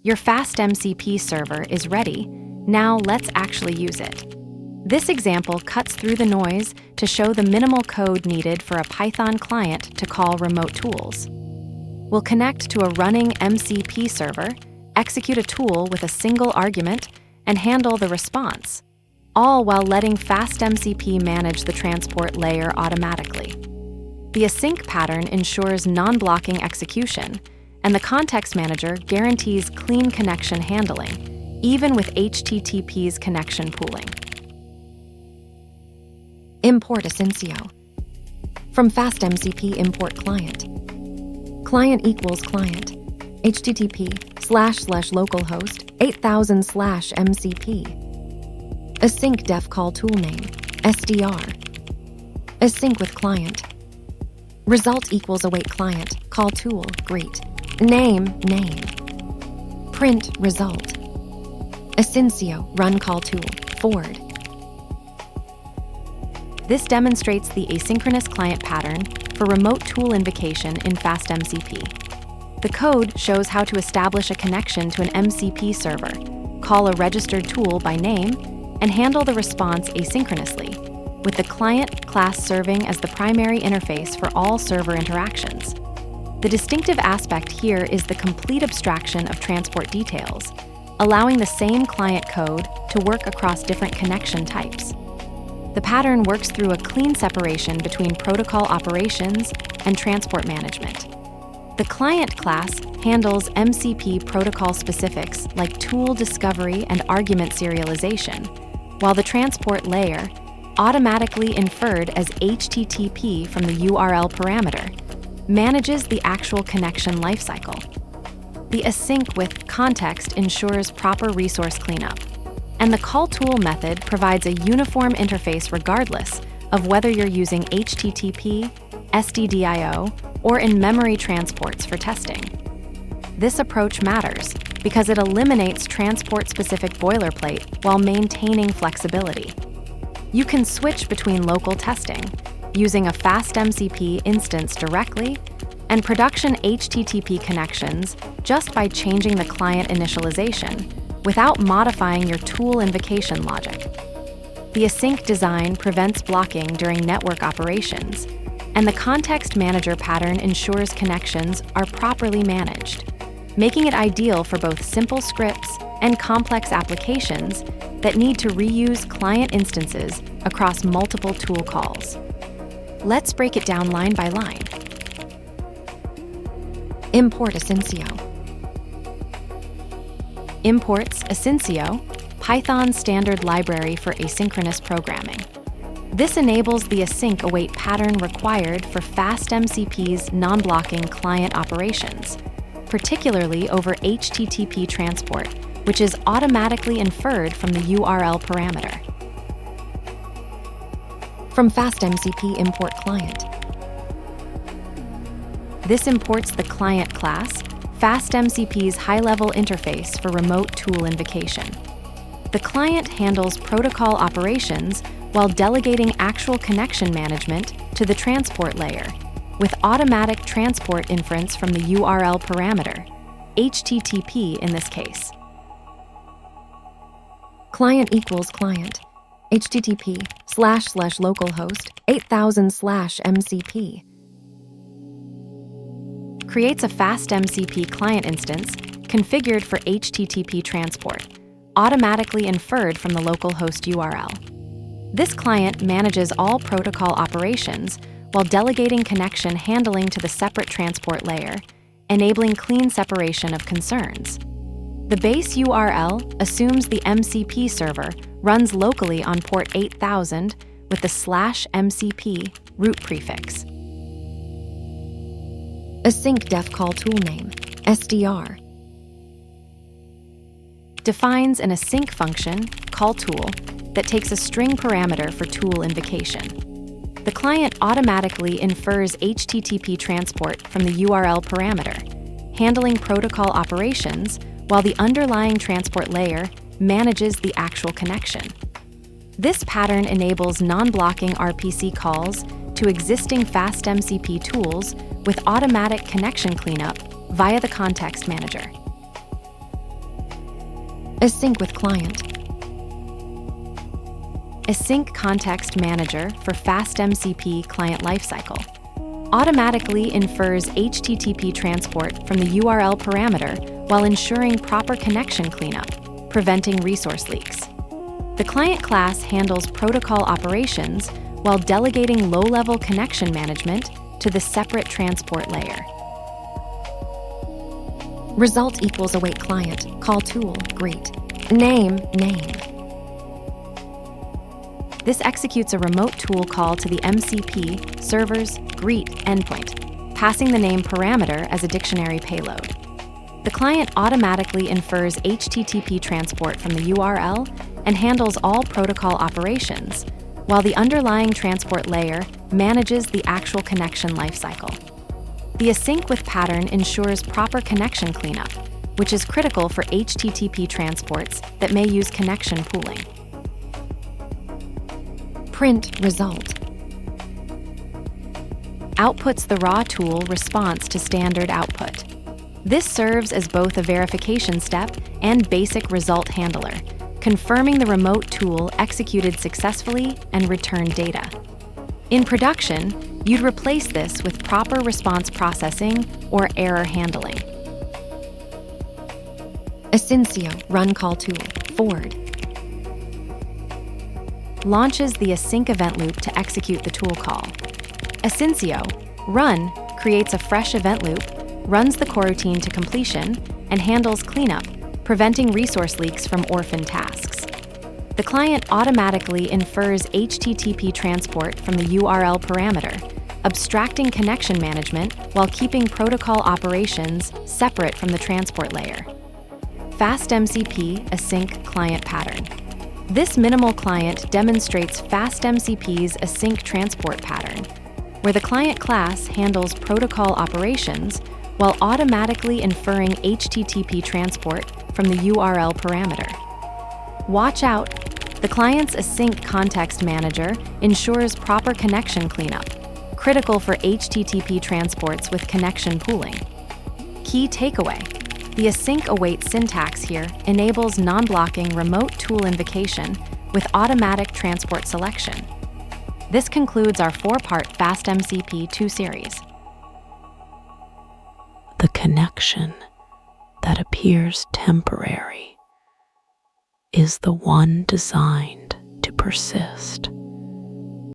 Your FastMCP server is ready. Now let's actually use it. This example cuts through the noise to show the minimal code needed for a Python client to call remote tools. We'll connect to a running MCP server, execute a tool with a single argument, and handle the response, all while letting FastMCP manage the transport layer automatically. The Async pattern ensures non-blocking execution, and the context manager guarantees clean connection handling, even with HTTP's connection pooling. Import Asyncio. From FastMCP import client. Client equals client. http://localhost 8000/MCP. Async def call toolname, SDR. Async with client. Result equals await client, call tool, greet. Name. Print result. Asyncio, run call tool, forward. This demonstrates the asynchronous client pattern for remote tool invocation in FastMCP. The code shows how to establish a connection to an MCP server, call a registered tool by name, and handle the response asynchronously, with the client class serving as the primary interface for all server interactions. The distinctive aspect here is the complete abstraction of transport details, allowing the same client code to work across different connection types. The pattern works through a clean separation between protocol operations and transport management. The client class handles MCP protocol specifics like tool discovery and argument serialization, while the transport layer, automatically inferred as HTTP from the URL parameter, manages the actual connection lifecycle. The async with context ensures proper resource cleanup, and the call tool method provides a uniform interface regardless of whether you're using HTTP, SDDIO, or in-memory transports for testing. This approach matters because it eliminates transport-specific boilerplate while maintaining flexibility. You can switch between local testing, using a FastMCP instance directly, and production HTTP connections just by changing the client initialization, without modifying your tool invocation logic. The async design prevents blocking during network operations, and the context manager pattern ensures connections are properly managed, making it ideal for both simple scripts and complex applications that need to reuse client instances across multiple tool calls. Let's break it down line by line. Import Asyncio. Imports Asyncio, Python's standard library for asynchronous programming. This enables the async await pattern required for FastMCP's non-blocking client operations, particularly over HTTP transport, which is automatically inferred from the URL parameter. From FastMCP import client. This imports the client class, FastMCP's high-level interface for remote tool invocation. The client handles protocol operations while delegating actual connection management to the transport layer, with automatic transport inference from the URL parameter, HTTP in this case. Client equals client, http://localhost 8000/MCP. Creates a FastMCP client instance configured for HTTP transport, automatically inferred from the localhost URL. This client manages all protocol operations while delegating connection handling to the separate transport layer, enabling clean separation of concerns. The base URL assumes the MCP server runs locally on port 8000 with the /MCP root prefix. Async def call toolname, SDR. Defines an async function, call tool, that takes a string parameter for tool invocation. The client automatically infers HTTP transport from the URL parameter, handling protocol operations while the underlying transport layer manages the actual connection. This pattern enables non-blocking RPC calls to existing FastMCP tools with automatic connection cleanup via the context manager. Async with client. Async Context Manager for FastMCP Client Lifecycle automatically infers HTTP transport from the URL parameter while ensuring proper connection cleanup, preventing resource leaks. The client class handles protocol operations while delegating low-level connection management to the separate transport layer. Result equals await client. Call tool. Greet. Name. This executes a remote tool call to the MCP server's greet endpoint, passing the name parameter as a dictionary payload. The client automatically infers HTTP transport from the URL and handles all protocol operations, while the underlying transport layer manages the actual connection lifecycle. The async with pattern ensures proper connection cleanup, which is critical for HTTP transports that may use connection pooling. Print result. Outputs the raw tool response to standard output. This serves as both a verification step and basic result handler, confirming the remote tool executed successfully and returned data. In production, you'd replace this with proper response processing or error handling. Asyncio run call tool. Forward. Launches the async event loop to execute the tool call. Asyncio run creates a fresh event loop, runs the coroutine to completion, and handles cleanup, preventing resource leaks from orphan tasks. The client automatically infers HTTP transport from the URL parameter, abstracting connection management while keeping protocol operations separate from the transport layer. FastMCP Async Client Pattern. This minimal client demonstrates FastMCP's async transport pattern, where the client class handles protocol operations while automatically inferring HTTP transport from the URL parameter. Watch out! The client's async context manager ensures proper connection cleanup, critical for HTTP transports with connection pooling. Key takeaway: the async await syntax here enables non-blocking remote tool invocation with automatic transport selection. This concludes our 4-part FastMCP 2 series. The connection that appears temporary is the one designed to persist.